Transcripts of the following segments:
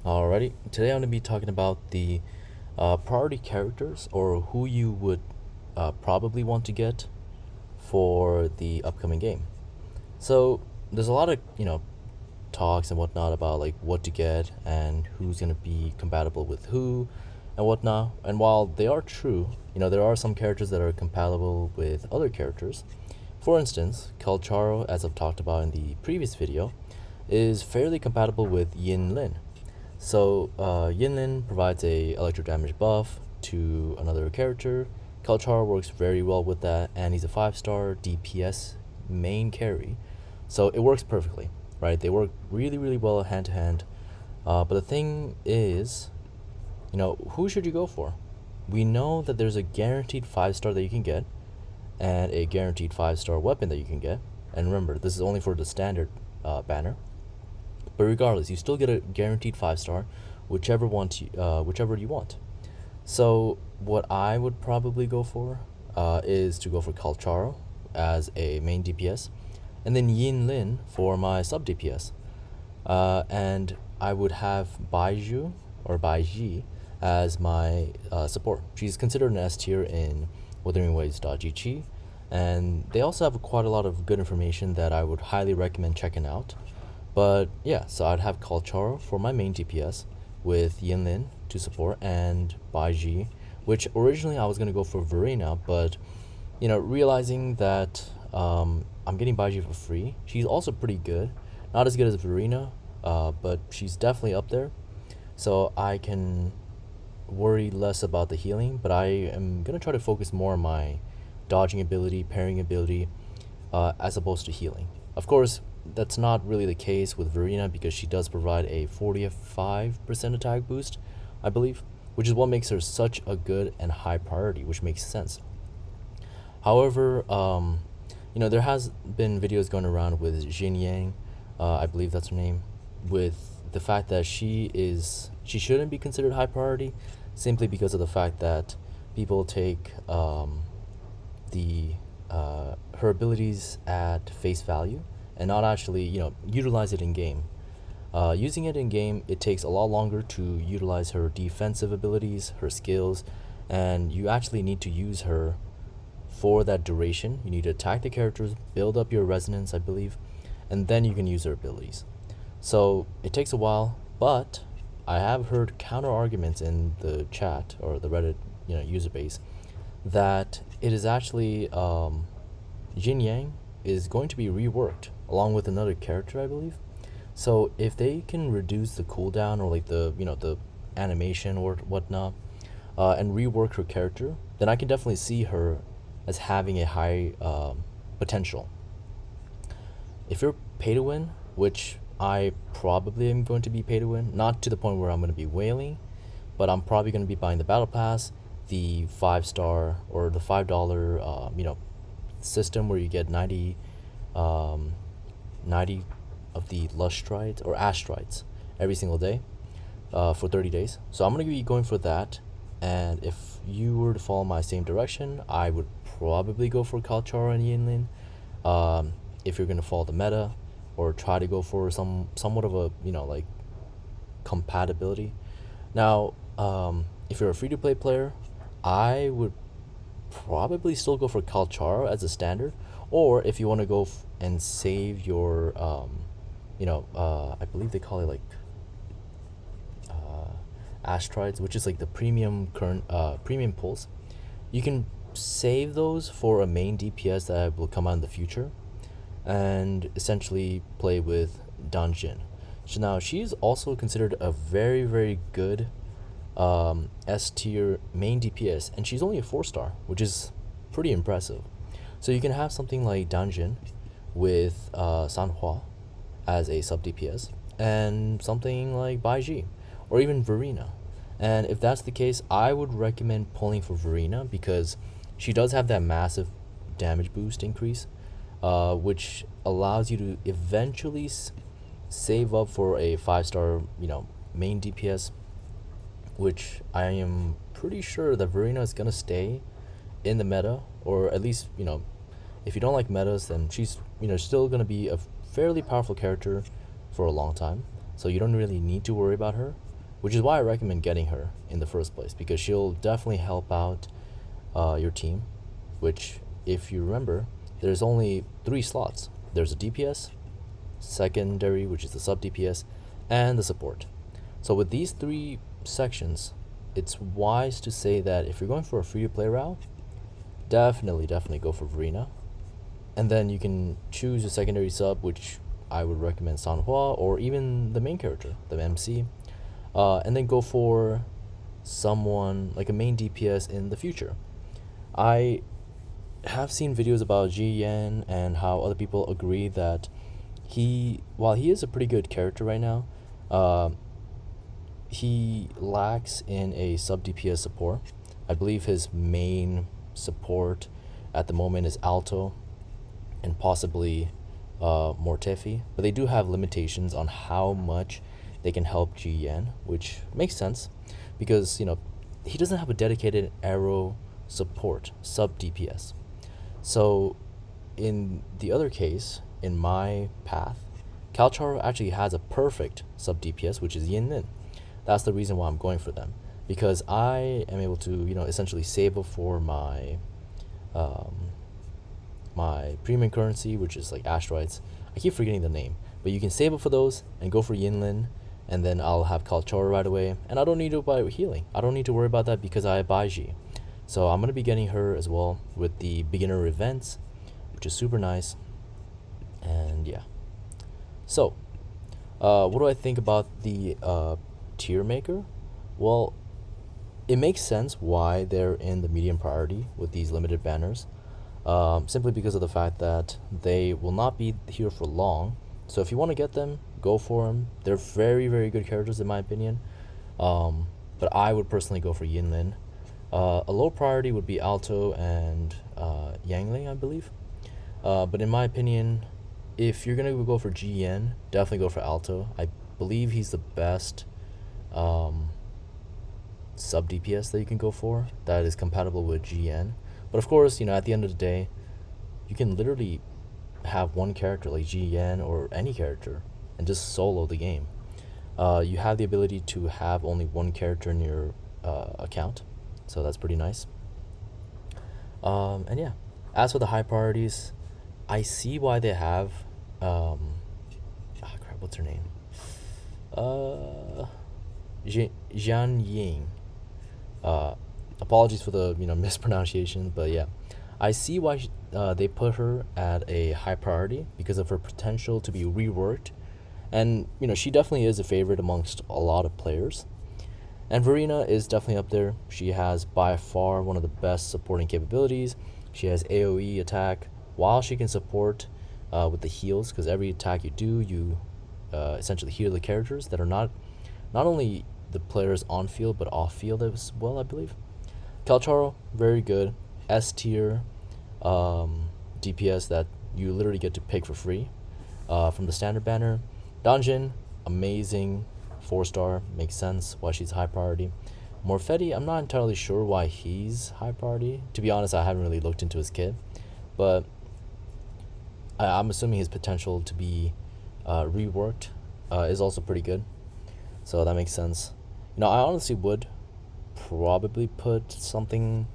Alrighty, today I'm going to be talking about the priority characters or who you would probably want to get for the upcoming game. So there's a lot of talks and whatnot about like what to get and who's going to be compatible with who and whatnot. And while they are true, there are some characters that are compatible with other characters. For instance, Kalcharo, as I've talked about in the previous video, is fairly compatible with Yin Lin. So Yinlin provides a electro damage buff to another character. Kalchar works very well with that, and he's a 5-star DPS main carry, so it works perfectly, right? They work really, really well hand to hand. But the thing is, who should you go for? We know that there's a guaranteed 5-star that you can get, and a guaranteed 5-star weapon that you can get. And remember, this is only for the standard banner. But regardless, you still get a guaranteed 5-star, whichever you want. So what I would probably go for is to go for Kalcharo as a main DPS, and then Yin Lin for my sub DPS. And I would have Baiju or Baiji as my support. She's considered an S tier in Wuthering Waves.gg, and they also have quite a lot of good information that I would highly recommend checking out. But yeah, so I'd have Kalcharo for my main DPS with Yinlin to support and Baiji, which originally I was going to go for Verena, but realizing that I'm getting Baiji for free, she's also pretty good. Not as good as Verena, but she's definitely up there. So I can worry less about the healing, but I am going to try to focus more on my dodging ability, parrying ability, as opposed to healing. Of course, that's not really the case with Verena because she does provide a 45% attack boost, I believe, which is what makes her such a good and high priority, which makes sense. However, there has been videos going around with Jin Yang, I believe that's her name, with the fact that she shouldn't be considered high priority simply because of the fact that people take the her abilities at face value and not actually utilize it in game. Using it in game, it takes a lot longer to utilize her defensive abilities, her skills, and you actually need to use her for that duration. You need to attack the characters, build up your resonance, I believe, and then you can use her abilities. So it takes a while, but I have heard counter arguments in the chat or the Reddit user base that it is actually Jin Yang is going to be reworked along with another character, I believe. So if they can reduce the cooldown or like the animation or whatnot, and rework her character, then I can definitely see her as having a high potential. If you're pay to win, which I probably am going to be pay to win, not to the point where I'm going to be wailing, but I'm probably going to be buying the battle pass, the 5-star or the $5 system where you get 90 of the lustrites or astrites every single day for 30 days. So I'm going to be going for that. And if you were to follow my same direction, I would probably go for Kalcharo and Yinlin. If you're going to follow the meta or try to go for somewhat of a like compatibility. Now, if you're a free-to-play player, I would probably still go for Kalcharo as a standard, or if you want to go and save your I believe they call it like astrides, which is like the premium pulls. You can save those for a main DPS that will come out in the future, and essentially play with Danjin. So now she's also considered a very, very good S tier main DPS, and she's only a 4-star, which is pretty impressive. So you can have something like Danjin with Sanhua as a sub DPS, and something like Baiji or even Verena. And if that's the case, I would recommend pulling for Verena because she does have that massive damage boost increase, which allows you to eventually save up for a 5-star, main DPS, which I am pretty sure that Verena is gonna stay in the meta, or at least if you don't like metas, then she's still gonna be a fairly powerful character for a long time. so you don't really need to worry about her, which is why I recommend getting her in the first place, because she'll definitely help out your team, which, if you remember, there's only 3 slots. There's a DPS, secondary, which is the sub DPS, and the support. So with these 3 sections, it's wise to say that if you're going for a free-to-play route, definitely go for Verena. And then you can choose a secondary sub, which I would recommend Sanhua, or even the main character, the MC. And then go for someone like a main DPS in the future. I have seen videos about Ji Yan and how other people agree that while he is a pretty good character right now, he lacks in a sub DPS support. I believe his main support at the moment is Alto and possibly Mortefi, but they do have limitations on how much they can help Ji Yan, which makes sense because he doesn't have a dedicated arrow support sub DPS. So in the other case, in my path, Calcharo actually has a perfect sub DPS, which is Yin Lin. That's the reason why I'm going for them, because I am able to essentially save up for my my premium currency, which is like asteroids. I keep forgetting the name, but you can save up for those and go for Yinlin, and then I'll have Kalchora right away, and I don't need to buy healing. I don't need to worry about that because I have Baiji. So I'm going to be getting her as well with the beginner events, which is super nice. And yeah. So, what do I think about the tier maker? Well, it makes sense why they're in the medium priority with these limited banners. Simply because of the fact that they will not be here for long. So if you want to get them, go for them. They're very, very good characters in my opinion. But I would personally go for Yinlin. A low priority would be Alto and Yangling, I believe. But in my opinion, if you're going to go for GN, definitely go for Alto. I believe he's the best sub DPS that you can go for that is compatible with GN. But of course, at the end of the day, you can literally have one character like GN or any character and just solo the game. You have the ability to have only one character in your account, so that's pretty nice. And yeah, as for the high priorities, I see why they have what's her name? Jian Ying. Apologies for the mispronunciation, but yeah, I see why they put her at a high priority because of her potential to be reworked, and she definitely is a favorite amongst a lot of players. And Verena is definitely up there. She has by far one of the best supporting capabilities. She has AoE attack while she can support with the heals, because every attack you do, you essentially heal the characters that are not only the players on field but off field as well, I believe. Calcharo, very good S tier DPS that you literally get to pick for free from the standard banner. Dungeon, amazing, 4-star, makes sense why she's high priority. Morfetti, I'm not entirely sure why he's high priority. To be honest, I haven't really looked into his kit, but I'm assuming his potential to be reworked is also pretty good, so that makes sense. I honestly would probably put something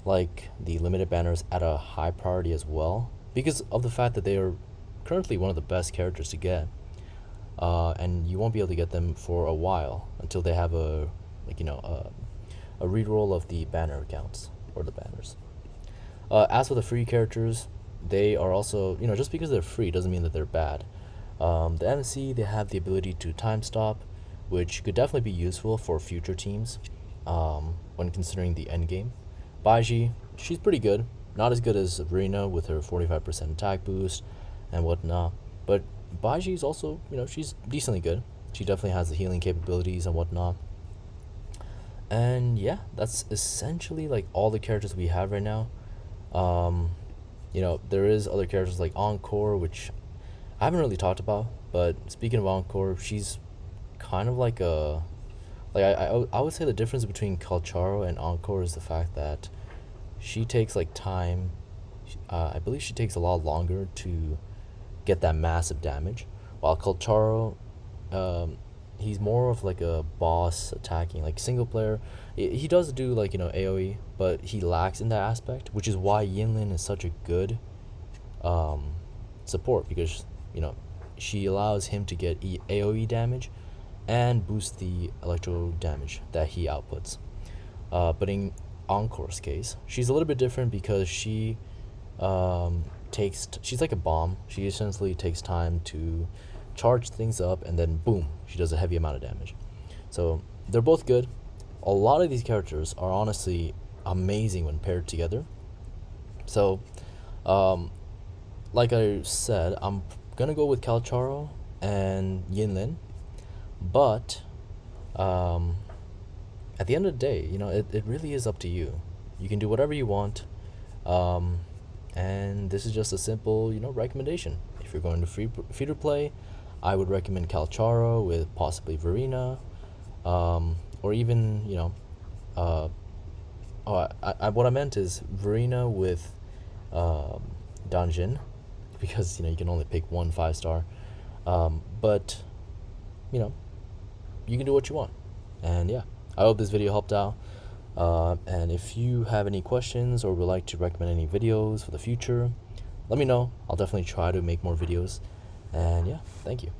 like the limited banners at a high priority as well, because of the fact that they are currently one of the best characters to get, and you won't be able to get them for a while until they have a reroll of the banner accounts or the banners. As for the free characters, they are also, just because they're free doesn't mean that they're bad. The MC, they have the ability to time stop, which could definitely be useful for future teams when considering the end game. Baiji, she's pretty good. Not as good as Verena with her 45% attack boost and whatnot, but Baiji is also, she's decently good. She definitely has the healing capabilities and whatnot. And yeah, that's essentially like all the characters we have right now. There is other characters like Encore, which I haven't really talked about, but speaking of Encore, she's kind of like a I would say the difference between Calcharo and Encore is the fact that she takes like time. I believe she takes a lot longer to get that massive damage, while Calcharo, he's more of like a boss attacking, like single player. He does do like AOE, but he lacks in that aspect, which is why Yinlin is such a good um, support, because she allows him to get AOE damage and boost the electro damage that he outputs. But in Encore's case, she's a little bit different because she's like a bomb. She essentially takes time to charge things up, and then boom, she does a heavy amount of damage. So they're both good. A lot of these characters are honestly amazing when paired together. So, like I said, I'm gonna go with Calcharo and Yinlin, but um, at the end of the day, it really is up to you. You can do whatever you want, um, and this is just a simple, recommendation. If you're going to free to play, I would recommend Calcharo with possibly Verena, or even uh, what I meant is Verena with um, Danjin, because you can only pick one 5-star, but you know you can do what you want. And yeah, I hope this video helped out. And if you have any questions or would like to recommend any videos for the future, let me know. I'll definitely try to make more videos. And yeah, thank you.